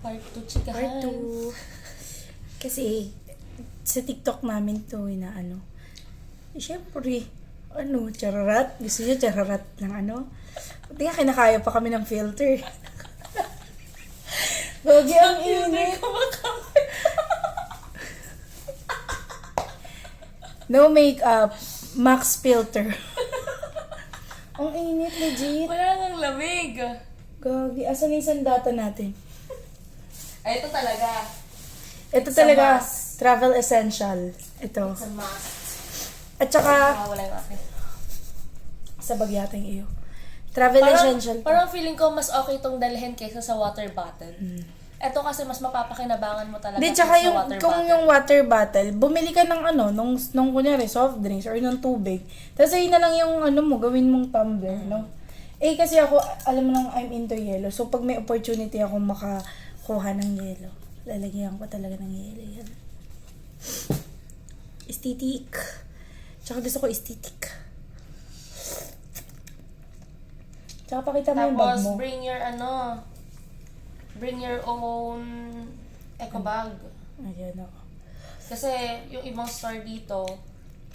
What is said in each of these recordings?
Part 2, chikahan. Part 2. Kasi, sa TikTok namin to, na ano. Siyempre, chararat. Gusto niyo chararat ng ano. Hindi nga kinakaya pa kami ng filter. Gagi, ang init. No makeup. Max filter. Ang init, legit. Wala nang lamig. Gagi, asan yung sandata natin? Ay, ito talaga. Ito It's a talaga, must. travel essential. Ito. It's a must. At saka, Wala yung akin. sa bagyatang iyo. Travel essential. Parang feeling ko mas okay itong dalhin kaysa sa water bottle. Ito kasi mas mapapakinabangan mo talaga Hindi, tsaka sa yung, water kung bottle. yung water bottle, bumili ka ng nung kunyari, soft drinks or ng tubig. Tapos ayun na lang yung mo, gawin mong tumbler, no? Eh, kasi ako, alam mo nang I'm into yellow. So, pag may opportunity akong makakuha ng yellow, lalagyan ko talaga ng yellow yan. Aesthetic. Tsaka gusto ko aesthetic. Tsaka pakita mo yung bag Tapos, mo. bring your own eco bag. Ayan ako. Kasi, yung ibang store dito,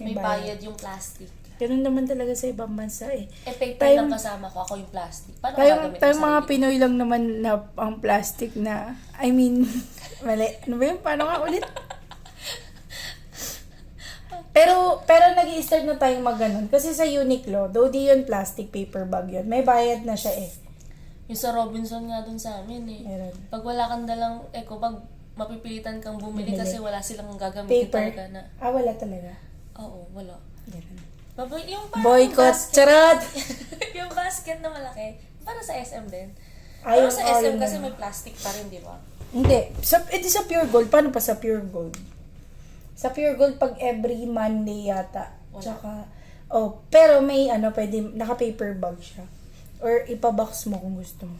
may May bayad yung plastic. Ganun naman talaga sa ibang bansa eh. Eh, paper lang kasama ko, ako yung plastic. Paano gagamitin Tayong sa mga sarili? Pinoy lang naman na ang plastic na, I mean, mali. Ano ba yun? Paano nga ulit? Pero nag-i-start na tayong mag-ganon. Kasi sa Uniqlo, though di yun plastic paper bag yun, may bayad na siya eh. Yung sa Robinson nga dun sa amin eh. Meron. Pag wala kang dalang eco bag, mapipilitan kang bumili Bumili. kasi wala silang gagamitin Paper. talaga na. Wala talaga. Oo, wala. Ganun. Yung parang Boycott. basket, Charot! yung basket na malaki, para sa SM din. Ay, Pero yung sa SM all kasi na. may plastic pa rin, di ba? Hindi. Ito sa Pure Gold. Paano pa sa Pure Gold? Sa Pure Gold, pag every Monday yata. Wala. Tsaka, pero may pwede, naka-paper bag siya. Or ipabox mo kung gusto mo.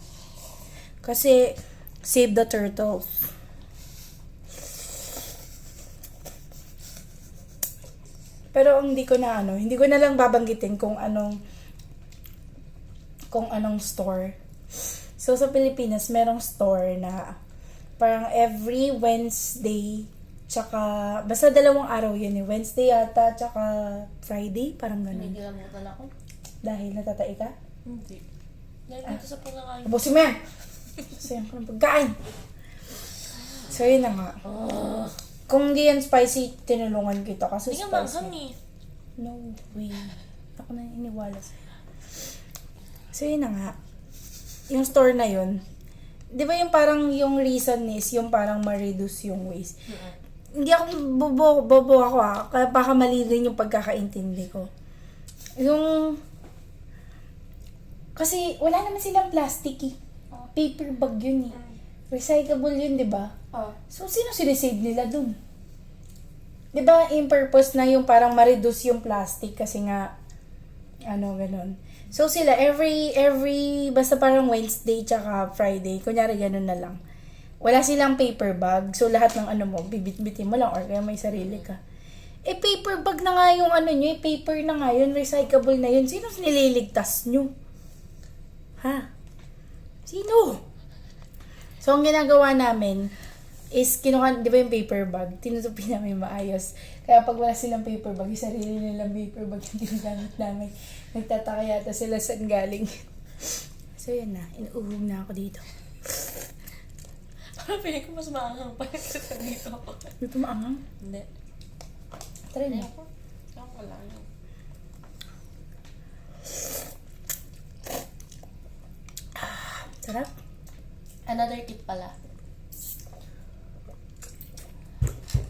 Kasi, save the turtles. Pero hindi ko na lang babanggitin kung anong store. So, sa Pilipinas, merong store na parang every Wednesday, tsaka, basta 2 araw yun eh. Wednesday yata, tsaka Friday, parang ganun. Hindi gilamutan ako. Dahil natatai ka? Hindi. Dahil dito sa pagkakain. Abusin mo yan! Sayang ko ng pagkain. So, yun na nga. Kung di yan spicy, tinulungan kita kasi Hindi nga spicy. manghang eh. No way. Ako na iniwala sa'yo. So, yun na nga. Yung store na yun, di ba yung parang yung reason is yung parang ma-reduce yung waste. Hindi ako, bobo ako kaya baka mali rin yung pagkakaintindi ko. Yung, kasi wala naman silang plastic eh. Paper bag yun eh. Recyclable yun, di ba? So, sino sinisave nila dun? Di ba, in purpose na yung parang ma-reduce yung plastic kasi nga, ganun. So, sila, every, basta parang Wednesday tsaka Friday, kunyari ganun na lang. Wala silang paper bag. So, lahat ng mo, bibit-bitin mo lang or kaya may sarili ka. Eh, paper bag na nga yung nyo, paper na nga yun, recyclable na yun. Sino nililigtas nyo? Ha? Sino? So, ang ginagawa namin is, kinuha, di ba yung paper bag? Tinutupi namin maayos. Kaya pag wala silang paper bag, yung sarili nilang paper bag yung ginagamit namin. Nagtataka yata sila saan galing. So, yun na. Inuuhog na ako dito. Parang feeling ko mas maanghang pa yung sa dito. Dito maangang? Hindi. Try mo. Ako wala yun. Sarap. Another tip pala.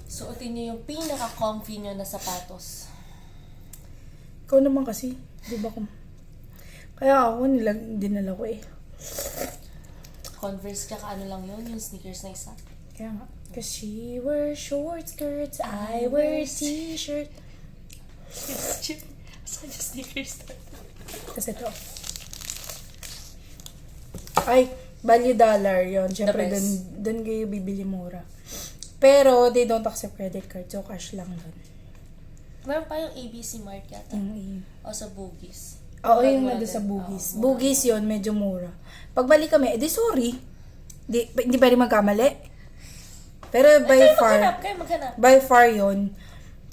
Suotin niyo yung pinaka-comfy nyo na sapatos. Ikaw naman kasi. Di ba kung... Kaya ako, dinala ko eh. Converse ka ano lang yun, yung sneakers na isa. Kaya nga. Cause she wears short skirts, I wear t-shirt. Saan yung sneakers na? Kasi ito. Ay, value dollar yun. Siyempre, The best. dun kayo bibili mura. Pero, they don't accept credit card. So, cash lang dun. Meron pa yung ABC Mart yata. O sa Bugis. Oo, Mura yung din. nandun sa Bugis. Oo, mura. Bugis yun, medyo mura. Pagbalik kami, sorry. Hindi pwede magkamali. Pero by far yun.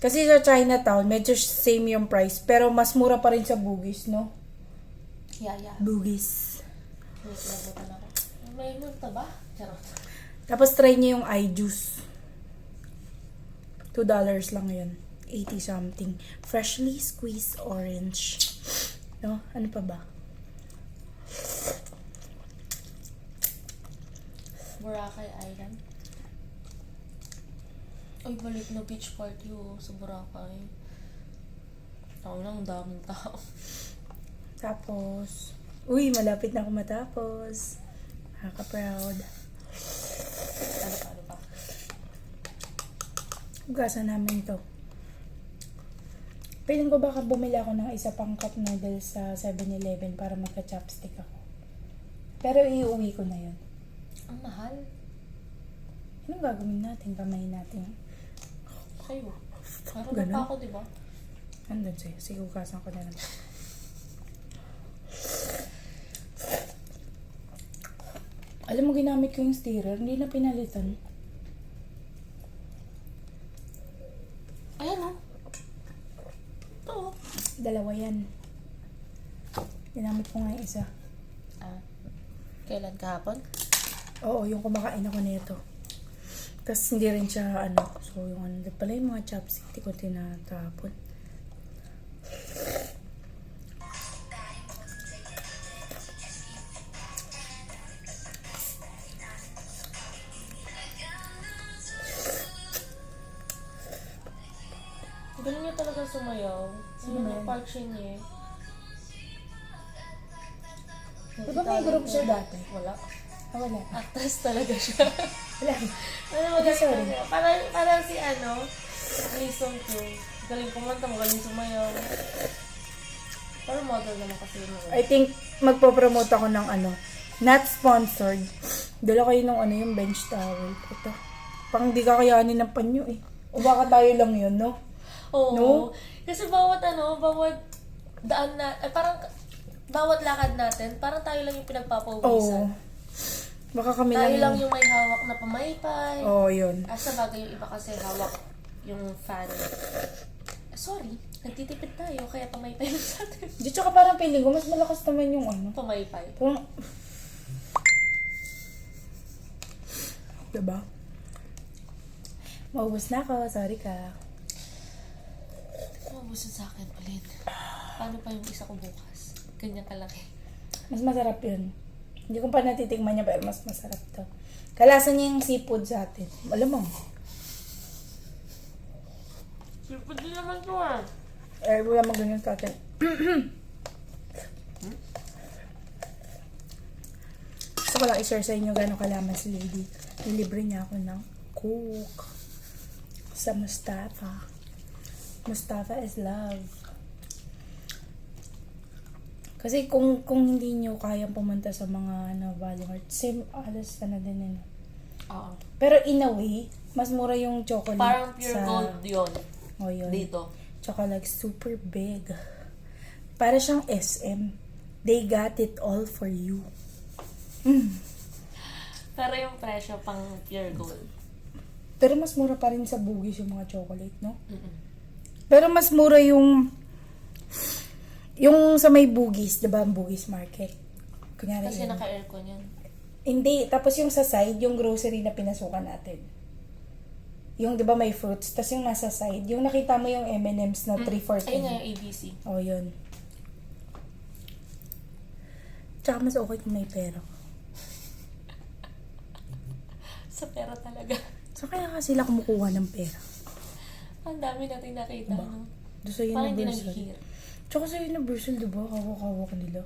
Kasi sa Chinatown, medyo same yung price. Pero mas mura pa rin sa Bugis, no? Yeah. Bugis. Wait, nabutan ako. May multa ba? Charot. Tapos try niyo yung iJuice. $2 lang yun. 80 something. Freshly squeezed orange. No? Ano pa ba? Boracay Island. Ay, balik na beach party sa Boracay. Tao na, ang daming tao. Tapos, uy, malapit na ako matapos. Nakaka-proud. Ano pa? Hugasan namin to. Piling ko baka bumili ako ng isa pang cup noodles sa 7-Eleven para magka-chopstick ako. Pero iuwi ko na yun. Ang mahal. Anong gagawin natin? Kamayin natin. Kayo. Meron Ganun? na pa ako, di ba? Andun sa'yo. Sige, hugasan ko na lang. Alam mo, ginamit ko yung stirrer. Hindi na pinalitan. Ayan o. Ito. Dalawa yan. Ginamit ko nga yung isa. Kailan kahapon? Oo, yung kumakain ako nito. Tapos hindi rin siya So yung pala yung mga chopstick, di ko tinatapon. Galing niya talaga sumayaw. Sino Amen. na Park Shin-ye? Di ba may group siya dati? Wala. Wala. Actress talaga siya. Wala. Magaling Sorry. talaga. Parang si Lee Sung Kyung. Galing kumanta, magaling sumayaw. Pero model naman kasi yun. I think magpo-promote ako ng not sponsored. Dala kayo ng yung bench towel. Ito. Pang di kakayanin ng panyo eh. O baka tayo lang yun, no? Oo. No? Kasi bawat daan na, parang bawat lakad natin, parang tayo lang yung pinagpapawisan. Oo. Baka kami Tayo lang lang yung may hawak na pamaypay. Oo, yun. Sa bagay yung iba kasi hawak yung fan. Sorry, nagtitipid tayo, kaya pamaypay lang sa atin. Di, tsaka parang feeling ko, mas malakas naman yung Pamaypay. Parang, diba? Maubos na ako, sorry ka. Mabusin sa akin ulit. Paano pa yung isa ko bukas? Ganyan kalaki. Mas masarap yun. Hindi ko pa natitikman niya, pero mas masarap to. Kalasan niya yung seafood sa atin. Alam mo. Seafood din naman to Wala mag-ganyan sa atin. Gusto ko lang i-share sa inyo gano'ng kalaman si Lady. Nilibre niya ako ng cook sa Mustafa. Mustafa is love. Kasi kung hindi nyo kayang pumunta sa mga Valley Mart, same alas ka na din Oo. Pero in a way, mas mura yung chocolate. Parang pure gold yun. Oh, yun. Dito. Tsaka like super big. Para siyang SM. They got it all for you. Pero yung presyo pang pure gold. Pero mas mura pa rin sa Bugis yung mga chocolate, no? Mm-mm. Pero mas mura yung sa may Bugis, diba ang Bugis Market? Kunyari Kasi yun. naka-aircon yan. Hindi, tapos yung sa side, yung grocery na pinasukan natin. Yung, di ba, may fruits. Tapos yung nasa side, yung nakita mo yung M&M's na 3/4. Ayun nga yung ABC. Oh, yun. Tsaka mas okay kung may pera. Sa pera talaga. So, kaya ka sila kumukuha ng pera. Ang dami natin nakita, no? Doon sa Parang hindi Universal. naghihir. Tsaka sa Universal, di ba, hawak-hawak nila.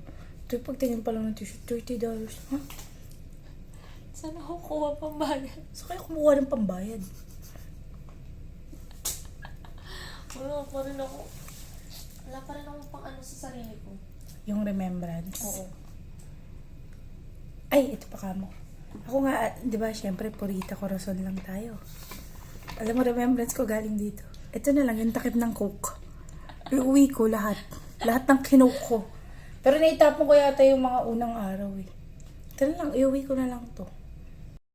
Ito, pagtingin pa lang ng t-shirt, $30. Ha? Saan ako kuha pang bayad? So, kaya kumuha ng pambayad. Wala pa rin ako pang sa sarili ko. Yung remembrance. Oo. Ay, ito pa kamo. Ako nga, di ba, syempre, Purita Corazon lang tayo. Alam mo, remembrance ko galing dito. Ito na lang, yung takip ng Coke. Iuwi ko lahat. Lahat ng kinoke ko. Pero naitapon ko yata yung mga unang araw eh. Ito na lang, iuwi ko na lang to.